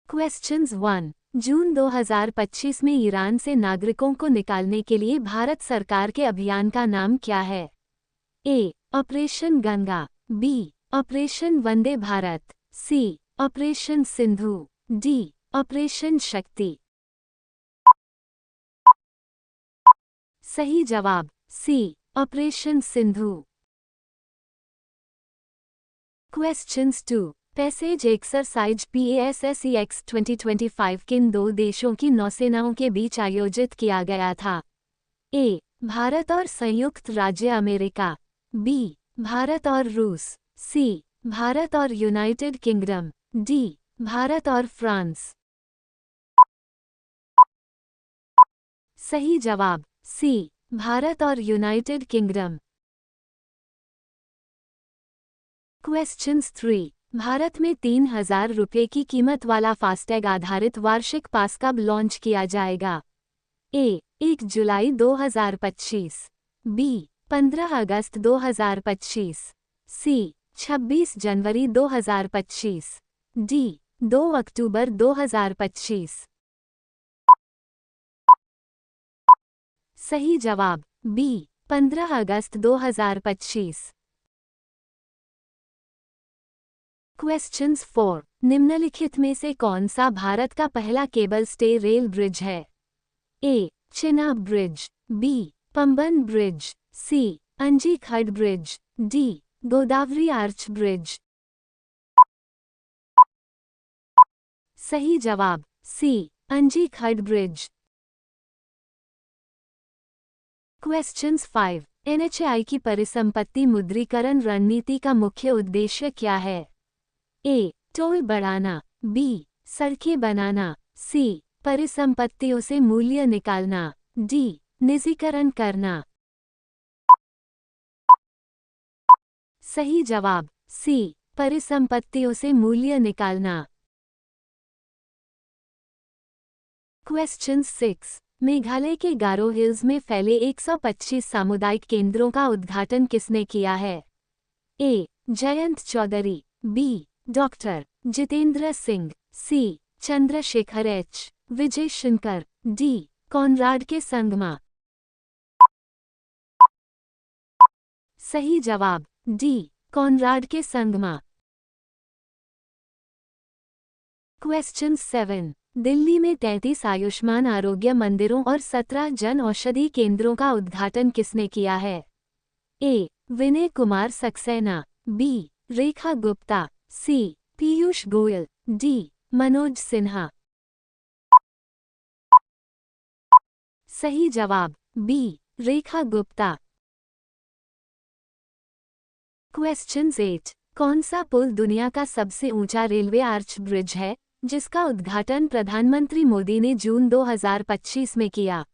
Questions 1। जून 2025 में Iran से नागरिकों को निकालने के लिए भारत सरकार के अभियान का नाम क्या है? A. Operation Ganga, B. Operation Vande Bharat, C. Operation Sindhu, D. Operation Shakti. सही जवाब C. Operation Sindhu. Questions 2। Passage exercise PASSEX 2025 किन दो देशों की नौसेनाओं के बीच आयोजित किया गया था? ए. भारत और संयुक्त राज्य अमेरिका, बी. भारत और रूस, सी. भारत और यूनाइटेड किंगडम, डी. भारत और फ्रांस। सही जवाब सी. भारत और यूनाइटेड किंगडम। क्वेश्चंस 3। भारत में 3,000 रुपये की कीमत वाला फास्टैग आधारित वार्षिक पास कब लॉन्च किया जाएगा? ए. 1 जुलाई 2025, बी. 15 अगस्त 2025, सी. 26 जनवरी 2025, डी. 2 अक्टूबर 2025। सही जवाब बी. 15 अगस्त 2025। क्वेश्चंस 4। निम्नलिखित में से कौन सा भारत का पहला केबल स्टे रेल ब्रिज है? A. Chenab bridge, B. Pamban bridge, C. Anji Khad bridge, D. Godavari arch bridge. सही जवाब सी. Anji Khad bridge. Questions 5। NHAI की परिसंपत्ति मुद्रीकरण रणनीति का मुख्य उद्देश्य क्या है? ए. टोल बढ़ाना, बी. सड़कें बनाना, सी. परिसंपत्तियों से मूल्य निकालना, डी. निजीकरण करना। सही जवाब सी. परिसंपत्तियों से मूल्य निकालना। क्वेश्चन 6। मेघालय के गारो हिल्स में फैले 125 सामुदायिक केंद्रों का उद्घाटन किसने किया है? ए. जयंत चौधरी, बी. डॉक्टर जितेंद्र सिंह, सी. Chandrashekhar H. Vijay Shankar, D. Conrad के संगमा। सही जवाब डी. कॉनराड के संगमा। क्वेश्चन 7। दिल्ली में 33 आयुष्मान आरोग्य मंदिरों और 17 जन औषधि केंद्रों का उद्घाटन किसने किया है? ए. विनय कुमार सक्सेना, बी. रेखा गुप्ता, सी. पीयूष गोयल, डी. मनोज सिन्हा। सही जवाब बी. रेखा गुप्ता। क्वेश्चन 8। कौन सा पुल दुनिया का सबसे ऊंचा रेलवे आर्च ब्रिज है जिसका उद्घाटन प्रधानमंत्री मोदी ने जून 2025 में किया?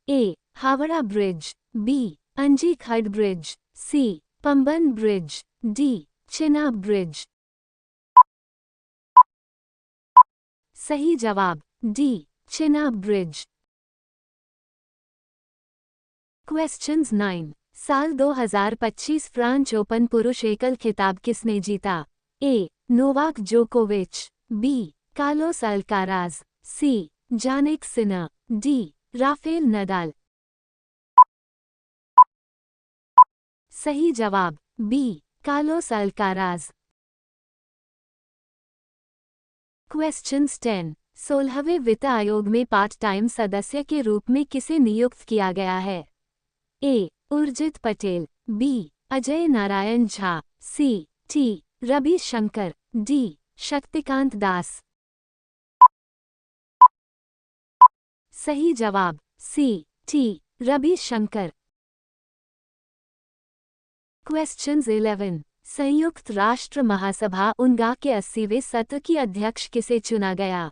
A. Howrah bridge, B. Anji Khad bridge, C. Pamban bridge, D. Chenab bridge. सही जवाब डी. चिनाब ब्रिज। क्वेश्चंस 9। साल 2025 फ्रांच ओपन पुरुष एकल खिताब किसने जीता? ए. नोवाक जोकोविच, बी. कार्लोस अल्काराज, सी. जानिक सिनर, डी. Rafael Nadal. सही जवाब बी. Carlos Alcaraz. क्वेश्चंस 10। 16वें वित्त आयोग में पार्ट टाइम सदस्य के रूप में किसे नियुक्त किया गया है? ए. उर्जित पटेल, बी. अजय नारायण झा, सी. टी. रवि शंकर, डी. शक्तिकांत दास। सही जवाब C. T. Ravi Shankar. Questions 11। संयुक्त राष्ट्र महासभा उनगा के 80वें सत्र की अध्यक्ष किसे चुना गया?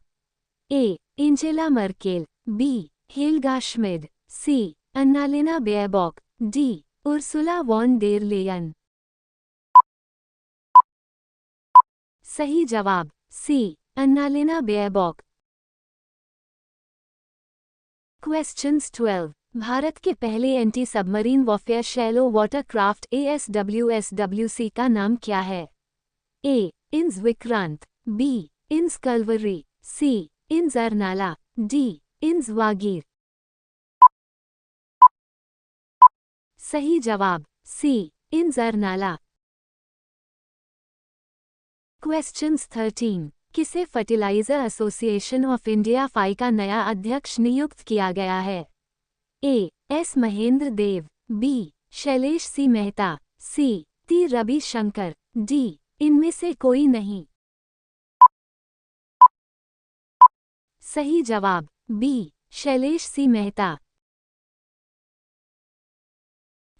A. Angela Merkel, B. Helga Schmid, C. Annalena Baerbock, D. Ursula von der Leyen. सही जवाब C. Annalena Baerbock. Questions 12। Bharat के पहले anti submarine warfare shallow watercraft ASWSWC का नाम क्या है? ए. इंस विक्रांत, बी. इंस कल्वरी, सी इन जरनाला, डी इन जवागीर। सही जवाब सी इन जरनाला। क्वेश्चंस 13। किसे fertilizer association of India FAI का नया अध्यक्ष नियुक्त किया गया है? A S Mahendra Dev, B Shailesh C Mehta, C T Ravi Shankar, D इनमें से कोई नहीं। सही जवाब B Shailesh C Mehta.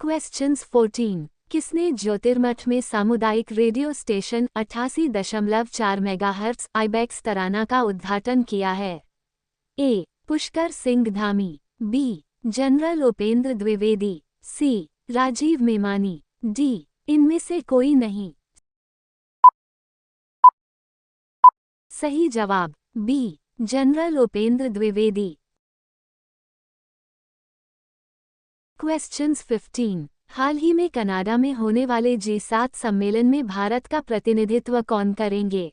Questions 14। किसने ज्योतिर्मठ में सामुदायिक radio station 88.4 megahertz Ibex Tarana का उद्घाटन किया है? A Pushkar Singh Dhami, B general Upendra Dwivedi, C Rajiv Memani, D इनमें से कोई नहीं। सही जवाब B general Upendra Dwivedi. Questions 15। हाल ही में कनाडा में होने वाले G7 सम्मेलन में भारत का प्रतिनिधित्व कौन करेंगे?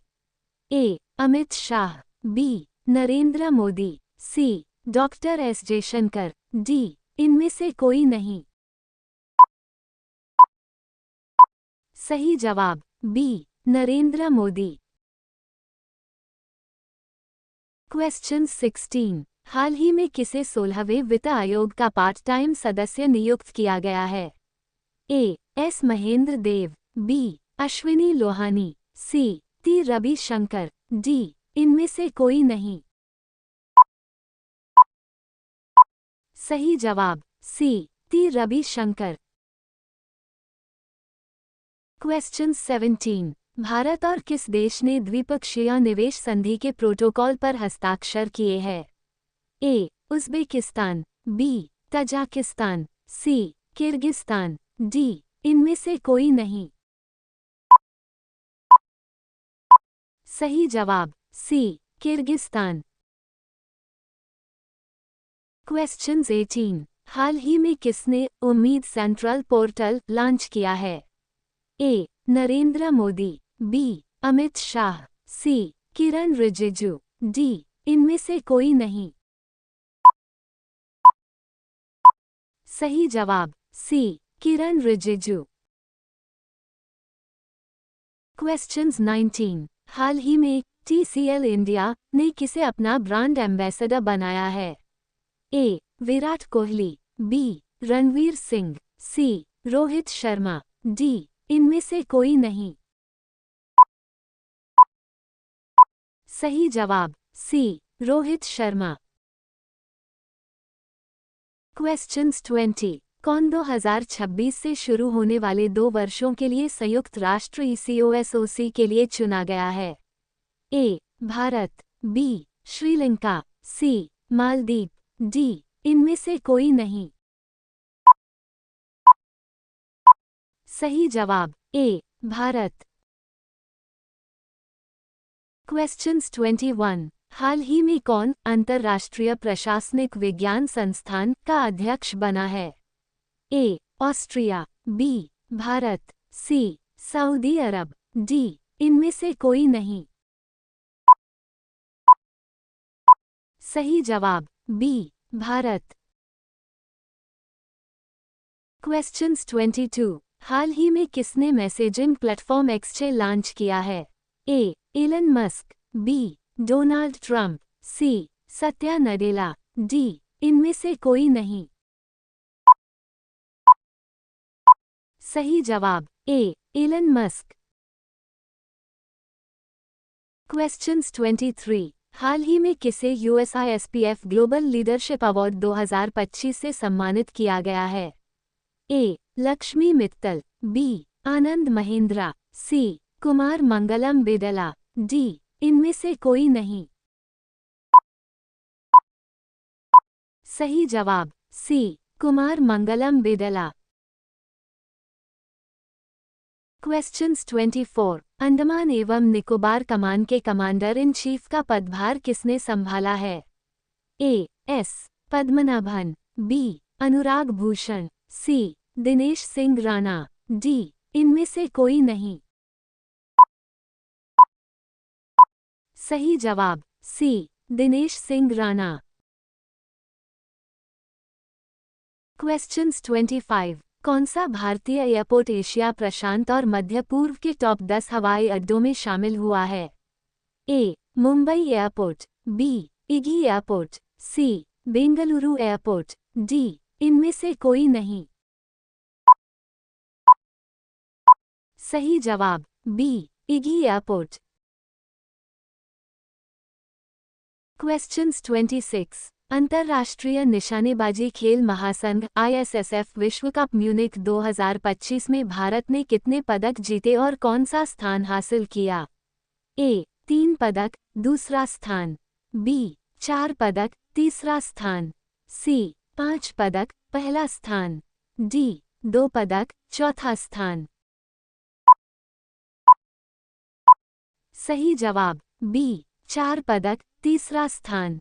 ए अमित शाह, बी नरेंद्र मोदी, सी डॉक्टर एस जयशंकर, डी इनमें से कोई नहीं। सही जवाब बी नरेंद्र मोदी। क्वेश्चन 16। हाल ही में किसे 16वें वित्त आयोग का पार्ट टाइम सदस्य नियुक्त किया गया है? A S Mahendra Dev, B Ashwini Lohani, C T Ravi Shankar, D इनमें से कोई नहीं। सही जवाब C T Ravi Shankar. Question 17। Bharat और किस देश ने द्विपक्षीय निवेश संधि के प्रोटोकॉल पर हस्ताक्षर किए हैं? ए उज़्बेकिस्तान, बी तजाकिस्तान, सी किर्गिस्तान, डी इनमें से कोई नहीं। सही जवाब सी किर्गिस्तान। क्वेश्चन 18। हाल ही में किसने उम्मीद सेंट्रल पोर्टल लॉन्च किया है? ए नरेंद्र मोदी, बी अमित शाह, सी किरण रिजिजू, डी इनमें से कोई नहीं। सही जवाब सी किरण रिजिजू। क्वेश्चंस 19। हाल ही में TCL इंडिया ने किसे अपना ब्रांड एम्बेसडर बनाया है? ए विराट कोहली, बी रणवीर सिंह, सी रोहित शर्मा, डी इनमें से कोई नहीं। सही जवाब सी रोहित शर्मा। क्वेश्चंस 20। कौन 2026 से शुरू होने वाले 2 वर्षों के लिए संयुक्त राष्ट्र ECOSOC के लिए चुना गया है? ए भारत, बी श्रीलंका, सी मालदीव, डी इनमें से कोई नहीं। सही जवाब ए भारत। क्वेश्चंस 21। हाल ही में कौन अंतर्राष्ट्रीय प्रशासनिक विज्ञान संस्थान का अध्यक्ष बना है? A Austria, B Bharat, C Saudi Arabia, D इनमें से कोई नहीं। सही जवाब बी भारत। क्वेश्चंस 22। हाल ही में किसने मैसेजिंग प्लेटफॉर्म X लॉन्च किया है? A Elon Musk, B Donald Trump, C Satya Nadella, D इनमें से कोई नहीं। सही जवाब ए एलन मस्क। क्वेश्चंस 23। हाल ही में किसे USISPF ग्लोबल लीडरशिप अवार्ड 2025 से सम्मानित किया गया है? ए लक्ष्मी मित्तल, बी आनंद महेंद्रा, सी कुमार मंगलम बिडला, डी इनमें से कोई नहीं। सही जवाब सी कुमार मंगलम बिडला। क्वेश्चंस 24। अंडमान एवं निकोबार कमान के कमांडर इन चीफ का पदभार किसने संभाला है? A S Padmanabhan, B Anurag Bhushan, C Dinesh Singh Rana, D इनमें से कोई नहीं। सही जवाब सी दिनेश सिंह राणा। क्वेश्चंस 25। कौन सा भारतीय एयरपोर्ट एशिया प्रशांत और मध्य पूर्व के टॉप 10 हवाई अड्डों में शामिल हुआ है? ए मुंबई एयरपोर्ट, बी इगी एयरपोर्ट, सी बेंगलुरु एयरपोर्ट, डी इनमें से कोई नहीं। सही जवाब बी इगी एयरपोर्ट। क्वेश्चंस 26। अंतर्राष्ट्रीय निशानेबाजी खेल महासंघ ISSF विश्व कप म्यूनिख 2025 में भारत ने कितने पदक जीते और कौन सा स्थान हासिल किया? ए 3 पदक, दूसरा स्थान, बी 4 पदक, तीसरा स्थान, सी 5 पदक, पहला स्थान, डी 2 पदक, चौथा स्थान। सही जवाब बी 4 पदक, तीसरा स्थान।